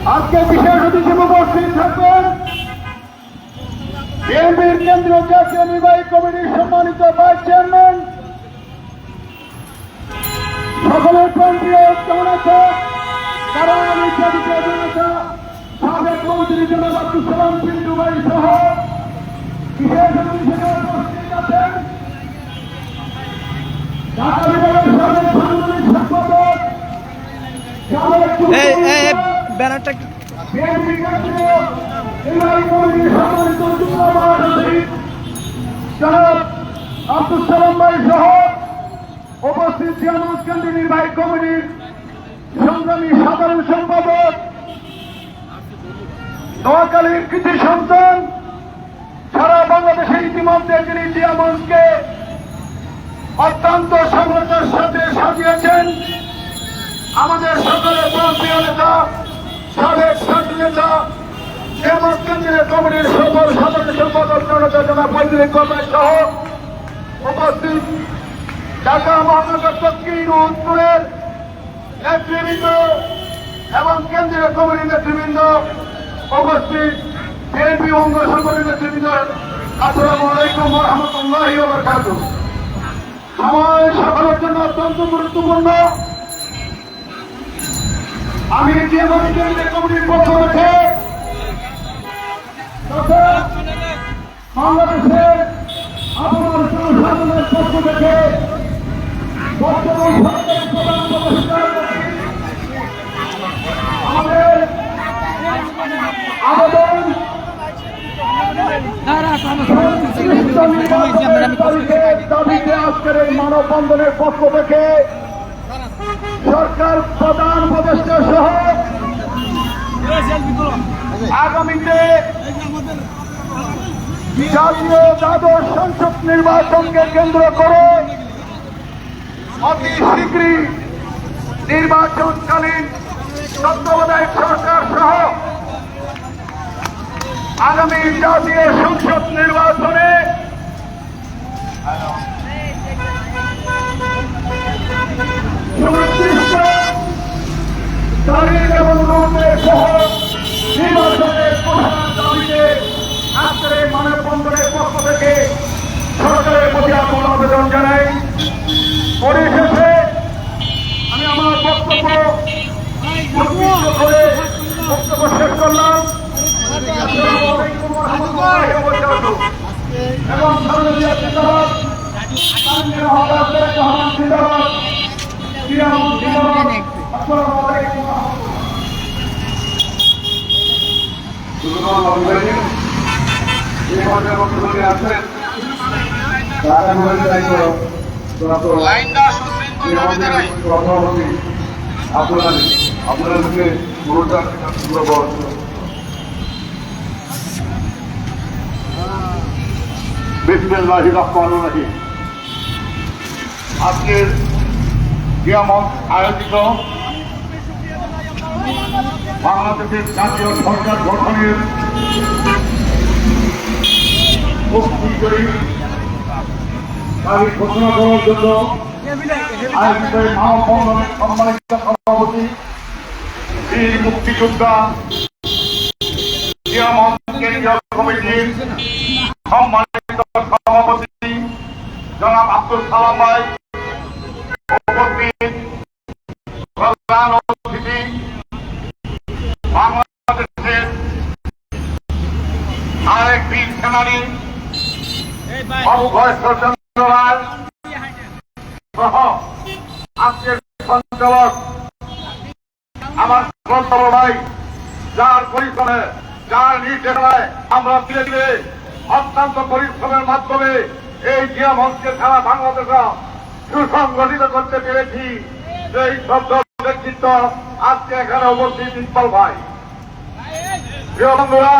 আজকে বিশেষ অতিথি উপস্থিত থাকবেন বিএনপির কেন্দ্রীয় জাতীয় নির্বাহী কমিটির সম্মানিত ভাইস চেয়ারম্যান সকলের প্রান্তীয় জনতা যারা নির্যাতিত জনতা সাবেক মন্ত্রী জনাব আব্দুল সালাম পিন্টু ভাই সহ বিশেষ অতিথি উপস্থিত আছেন ঢাকা বিভাগের সাবেক সাংগঠনিক সম্পাদক ব্যানারটা আব্দুল সালাম ভাই সহ উপস্থিত জামাত কেন্দ্রীয় নির্বাহী কমিটির সংগ্রামী সাধারণ সম্পাদক নোয়াখালীর কৃতি সন্তান সারা বাংলাদেশে ইতিমধ্যে যিনি জিয়ামঞ্চকে অত্যন্ত সফলতার সাথে সাজিয়েছেন আমাদের সকলের প্রান্তীয় নেতা সাবেক ছাত্র নেতা জামাত কেন্দ্রীয় কমিটির সকল সাধারণ সম্পাদক জনতা জনাব ফজলুল কবির সহ উপস্থিত ঢাকা মহানগর দক্ষিণ ও উত্তরের নেতৃবৃন্দ এবং কেন্দ্রীয় কমিটির নেতৃবৃন্দ উপস্থিত বিএনপি অঙ্গ সংগঠনের নেতৃবৃন্দ আসসালামু আলাইকুম ওয়া রাহমাতুল্লাহি ওয়া বারাকাতুহু। সময় সকলের জন্য অত্যন্ত গুরুত্বপূর্ণ। আমি জামাত কেন্দ্রীয় কমিটির পক্ষ থেকে বাংলাদেশের আপনার জনসাধারণের পক্ষ থেকে বর্তমান সরকারের প্রধান উপদেষ্টা আমাদের আবেদন দাবিতে আজকের এই মানববন্ধনের পক্ষ থেকে সরকার প্রধান উপদেষ্টা সহ আগামীতে জাতীয় দ্বাদশ সংসদ নির্বাচনকে কেন্দ্র করে অতি শীঘ্রই নির্বাচনকালীন তত্ত্বাবধায়ক সরকার সহ আগামী জাতীয় সংসদ নির্বাচনে সুনির্দিষ্ট তারিখ এবং রূপের সহ নির্বাচনের ঘোষণার দাবিতে আজকের এই মানববন্ধনের পক্ষ থেকে সরকারের প্রতি আকুল আবেদন জানাই। পরিশেষে আমি আমার বক্তব্য শেষ করলাম এবং আপনাদেরকে বিসমিল্লাহির রহমানির রহিম। আজকের জিয়ামঞ্চ আয়োজিত বাংলাদেশের জাতীয় সরকার গঠনের তারিখ ঘোষণা করার জন্য আয়োজিত মানববন্ধনের সম্মানিত সভাপতি বীর মুক্তিযোদ্ধা জিয়ামঞ্চ কেন্দ্রীয় কমিটির সম্মানিত সভাপতি জনাব আব্দুল সালাম ভাই, উপস্থিত প্রধান অতিথি বাংলাদেশের আরেক বীর সেনানী চন্দ্র রায় সহ আজকের সঞ্চালক আমার শ্রদ্ধেয় ভাই, যার পরিশ্রমে যার নির্দেশনায় আমরা ধীরে ধীরে অত্যন্ত পরিশ্রমের মাধ্যমে এই জিয়ামঞ্চকে সারা বাংলাদেশে সুসংগঠিত করতে পেরেছি। সেই শব্দ ব্যক্তিত্ব আজকে এখানে উপস্থিত ইকবাল ভাই। প্রিয় বন্ধুরা,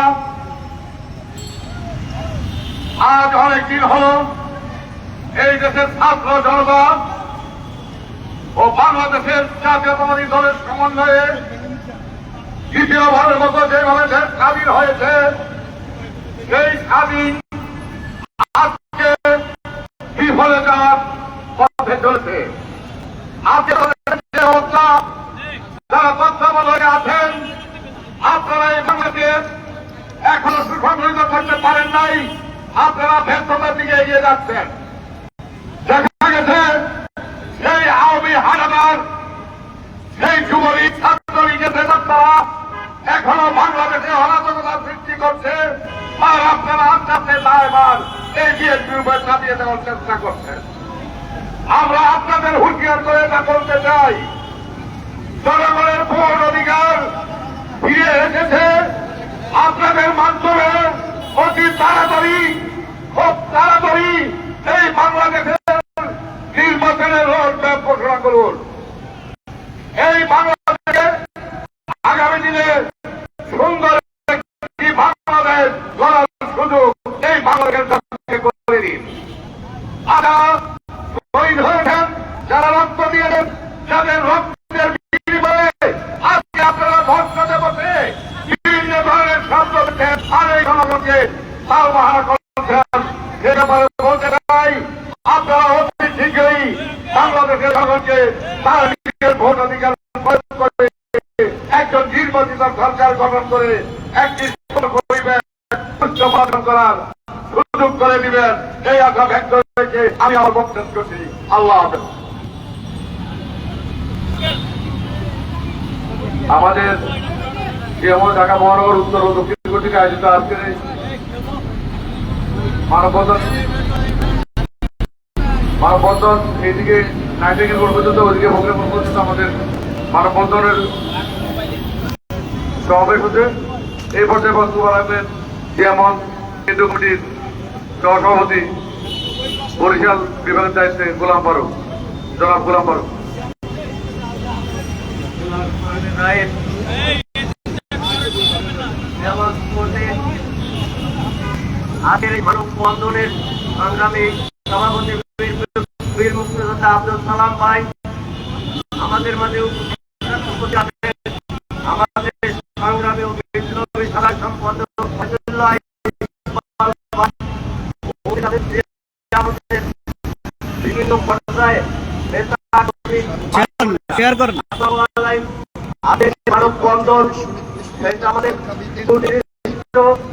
আজ অনেকদিন হল এই দেশের ছাত্র জনতা ও বাংলাদেশের জাতীয়তাবাদী দলের সমন্বয়ে দ্বিতীয়বারের মতো যেভাবে দেশ স্বাধীন হয়েছে সেই স্বাধীন আজকে বিফলে যাওয়ার পথে চলেছে। আজকে অবস্থা যারা তত্ত্বাবধানে আছেন সংগঠিত করতে পারেন নাই, আপনারা ব্যর্থতার দিকে এগিয়ে যাচ্ছেন। দেখা গেছে সেই আওয়ামী হানাদার, সেই যুবলীগ ছাত্রলীগের নেতারা এখনো বাংলাদেশে অরাজকতা সৃষ্টি করছে, আর আপনারা আস্তে আস্তে দায়ভার এই বিএনপির উপর চাপিয়ে দেওয়ার চেষ্টা করছেন। আমরা আপনাদের হুঁশিয়ার করে এটা বলতে চাই, জনগণের ভোট অধিকার ফিরে এসেছে। আপনাদের মাধ্যমে অতি তাড়াতাড়ি, খুব তাড়াতাড়ি এই বাংলাদেশের নির্বাচনের রোডম্যাপ ঘোষণা করুন। এই বাংলাদেশে আগামী দিনে সুন্দর একটি বাংলাদেশ গড়ার সুযোগ এই বাংলাদেশের করে দিন। শহীদ হয়েছেন, যারা রক্ত দিয়েছেন, যাদের রক্তের বিনিময়ে আজকে আপনারা ভোটে বসে বিভিন্ন ধরনের শব্দ দিচ্ছেন আর এই জনগণকে তালবাহানা করছেন। সে ব্যাপারে বলতে চাই, আপনারা অতি শীঘ্রই বাংলাদেশের জনগণকে তার নিজের ভোট অধিকার প্রয়োগ করে একজন নির্বাচিত সরকার গঠন করে একটি পরিবেশ উচ্চপাদন করার সুযোগ করে দিবেন, এই আশা ব্যক্ত রেখে আমি আমার বক্তব্য করছি। আল্লাহ হাফেজ। আমাদের যেমন ঢাকা মহানগর উত্তর ও দক্ষিণ কর্তৃক আয়োজিত আজকের এই মানববন্ধন এইদিকে নাইটিঙ্গেল মোড় পর্যন্ত, ওইদিকে ভোগের মোড় পর্যন্ত আমাদের মানববন্ধনের সমাবেশ হচ্ছে। এই পর্যায়ে বক্তব্য রাখবেন যেমন কেন্দ্রীয় কমিটির সহসভাপতি বরিশাল বিভাগের দায়িত্বে গোলাম ফারুক, জনাব গোলাম ফারুক। আজকের এই মানববন্ধনের সংগ্রামী সভাপতি বীর মুক্তিযোদ্ধা আব্দুল সালাম ভাই আমাদের মাঝে উপস্থিত আছেন। আমাদের সংগ্রামী ও বিপ্লবী সাধারণ সম্পাদক বিভিন্ন পর্যায়ে নেতা মানববন্ধন আমাদের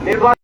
নির্বাচন